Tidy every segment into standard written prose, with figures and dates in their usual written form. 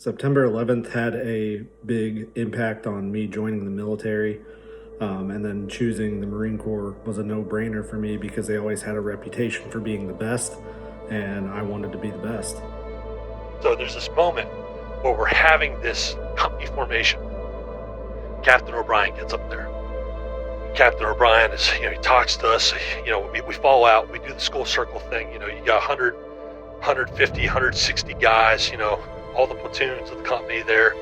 September 11th had a big impact on me joining the military, and then choosing the Marine Corps was a no-brainer for me because they always had a reputation for being the best, and I wanted to be the best. So there's this moment where we're having this company formation. Captain O'Brien gets up there. Captain O'Brien is, he talks to us, we fall out, we do the skull circle thing, you got 100, 150, 160 guys, all the platoons of the company there,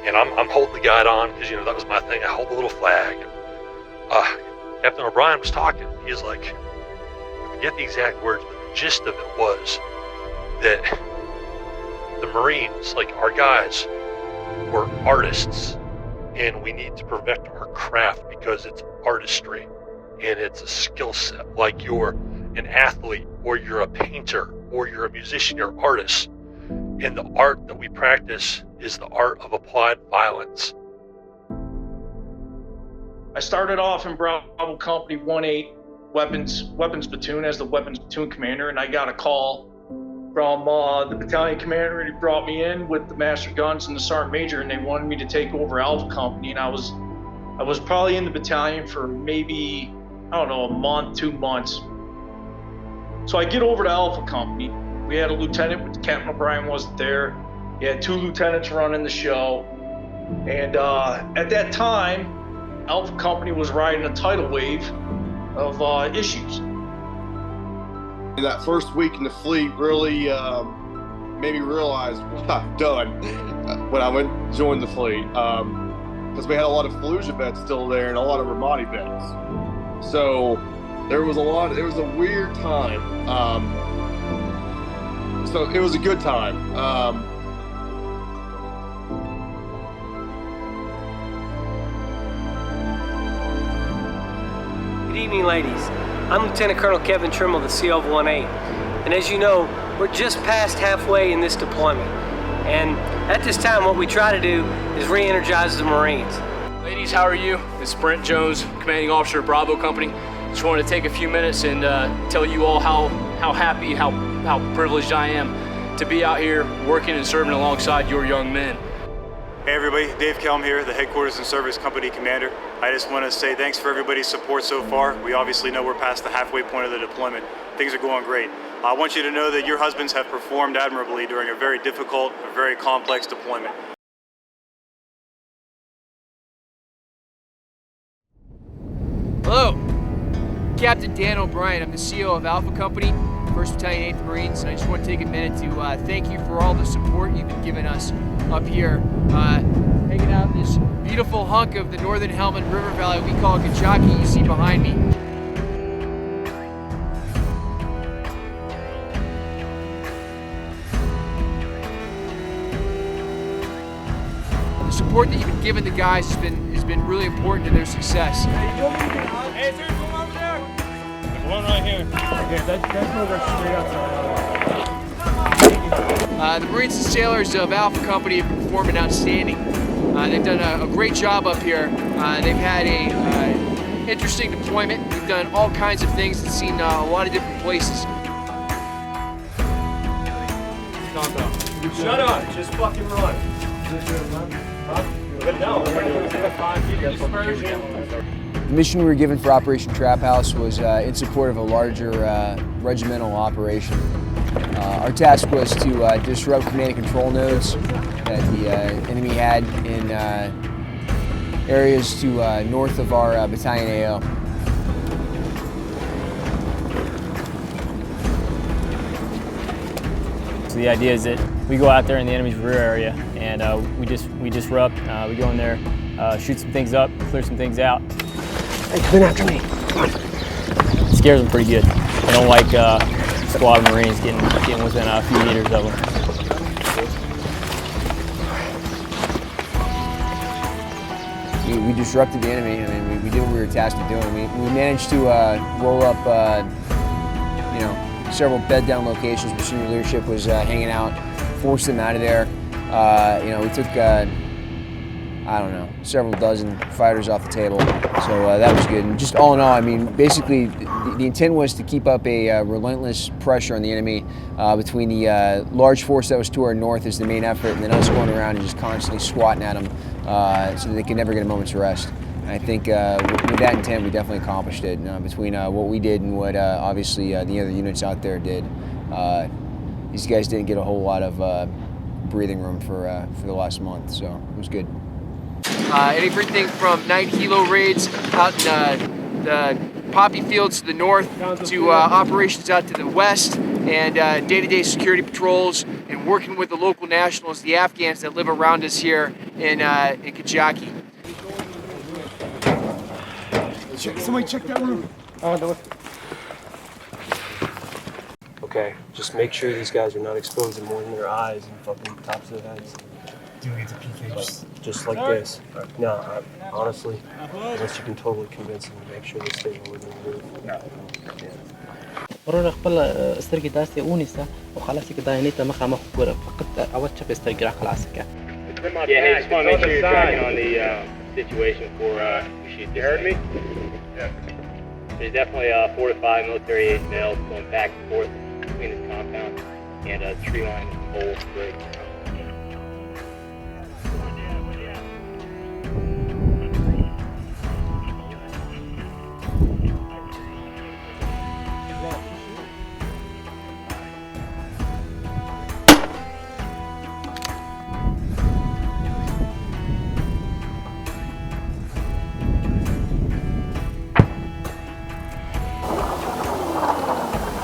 and I'm holding the guide on because that was my thing. I hold the little flag. And, Captain O'Brien was talking. He was like, I forget the exact words, but the gist of it was that the Marines, like our guys, were artists, and we need to perfect our craft because it's artistry and it's a skill set. Like you're an athlete, or you're a painter, or you're a musician, you're an artist. And the art that we practice is the art of applied violence. I started off in Bravo Company 1-8 weapons platoon as the weapons platoon commander, and I got a call from the battalion commander, and he brought me in with the master guns and the sergeant major, and they wanted me to take over Alpha Company. And I was probably in the battalion for maybe, a month, 2 months. So I get over to Alpha Company. We had a lieutenant, but Captain O'Brien wasn't there. He had 2 lieutenants running the show. And at that time, Alpha Company was riding a tidal wave of issues. That first week in the fleet really made me realize what I've done when I joined the fleet. Because we had a lot of Fallujah vets still there and a lot of Ramadi vets. So it was a weird time. So it was a good time. Good evening, ladies. I'm Lieutenant Colonel Kevin Trimble, the CO of 1-8. And as you know, we're just past halfway in this deployment. And at this time, what we try to do is re-energize the Marines. Ladies, how are you? This is Brent Jones, Commanding Officer of Bravo Company. Just wanted to take a few minutes and tell you all how happy, how privileged I am to be out here working and serving alongside your young men. Hey everybody, Dave Kelm here, the Headquarters and Service Company Commander. I just want to say thanks for everybody's support so far. We obviously know we're past the halfway point of the deployment. Things are going great. I want you to know that your husbands have performed admirably during a very difficult, a very complex deployment. Hello, Captain Dan O'Brien. I'm the CO of Alpha Company, 1st Battalion, 8th Marines, and I just want to take a minute to thank you for all the support you've been giving us up here, hanging out in this beautiful hunk of the Northern Helmand River Valley we call Gachaki, you see behind me. The support that you've been giving the guys has been really important to their success. Hey, is there one over there? There's one right here. Okay, that's over straight outside. The Marines and sailors of Alpha Company have performed outstanding. They've done a great job up here. They've had a interesting deployment. We've done all kinds of things and seen a lot of different places. Shut up! Just fucking run. No, The mission we were given for Operation Trap House was in support of a larger regimental operation. Our task was to disrupt command and control nodes that the enemy had in areas to north of our battalion AO. So the idea is that we go out there in the enemy's rear area and we disrupt. We go in there, shoot some things up, clear some things out. Hey, come in after me. Come on. It scares them pretty good. They don't like squad of Marines getting within a few meters of them. We disrupted the enemy. I mean, we did what we were tasked with doing. We managed to roll up, several bed down locations where senior leadership was hanging out, forced them out of there. We took I don't know, several dozen fighters off the table. So that was good. And just all in all, I mean, basically the intent was to keep up a relentless pressure on the enemy between the large force that was to our north as the main effort, and then us going around and just constantly swatting at them so that they could never get a moment's rest. And I think with that intent, we definitely accomplished it. Between what we did and what obviously the other units out there did, these guys didn't get a whole lot of breathing room for the last month, so it was good. Everything from night helo raids out in the poppy fields to the north to operations out to the west, and day-to-day security patrols and working with the local nationals, the Afghans that live around us here in Kajaki. Somebody check that room. Okay, just make sure these guys are not exposing more than their eyes and fucking tops of their heads. Doing it to PK. Just like this. No, honestly, unless you can totally convince them to make sure they stay lower than the roof. مرة قبل استرجي داسي أونسة وخلاص كده نيتا مخا مخبرة فقط أول شيء بسترجي على خلاصك. Yeah, hey, just want to make sure you're tracking on the situation before we shoot this. You heard me? Yeah. There's definitely 4 to 5 military-age males going back and forth between this compound and a tree line with poles break.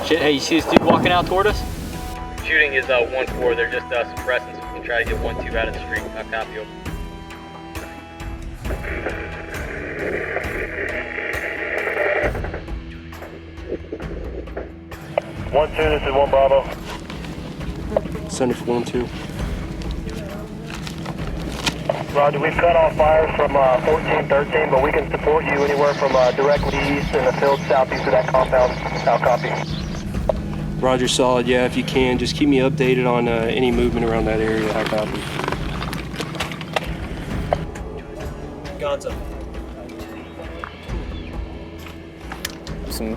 Shit, hey, you see this dude walking out toward us? Shooting is 1-4, they're just suppressing, so we can try to get 1-2 out of the street. I'll copy you. This is 1 Bravo. Send it for 1-2. Roger, we've cut off fires from 14-13, but we can support you anywhere from directly east in the field southeast of that compound. I'll copy. Roger, solid. Yeah, if you can, just keep me updated on any movement around that area. I copy. Gonzo.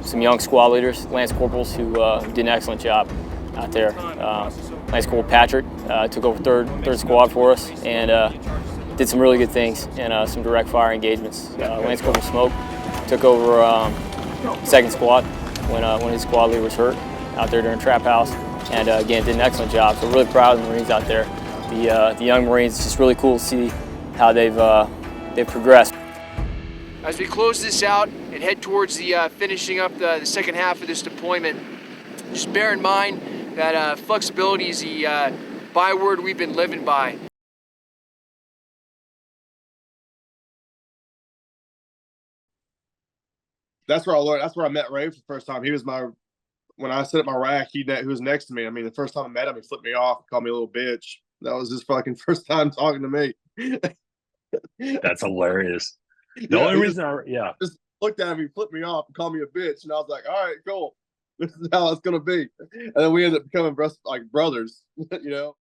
Some young squad leaders, Lance Corporals, who did an excellent job out there. Lance Corporal Patrick took over third squad for us and did some really good things and some direct fire engagements. Lance Corporal Smoke took over second squad when his squad leader was hurt out there during Trap House, and again did an excellent job. So really proud of the Marines out there. The young Marines, it's just really cool to see how they've progressed. As we close this out and head towards the finishing up the second half of this deployment, just bear in mind that flexibility is the byword we've been living by. That's where I learned. That's where I met Ray for the first time. He was when I set up my rack, he was next to me. I mean, the first time I met him, he flipped me off, called me a little bitch. That was his fucking first time talking to me. That's hilarious. The only reason just looked at him, he flipped me off and called me a bitch, and I was like, all right, cool. This is how it's gonna be. And then we ended up becoming like brothers, you know.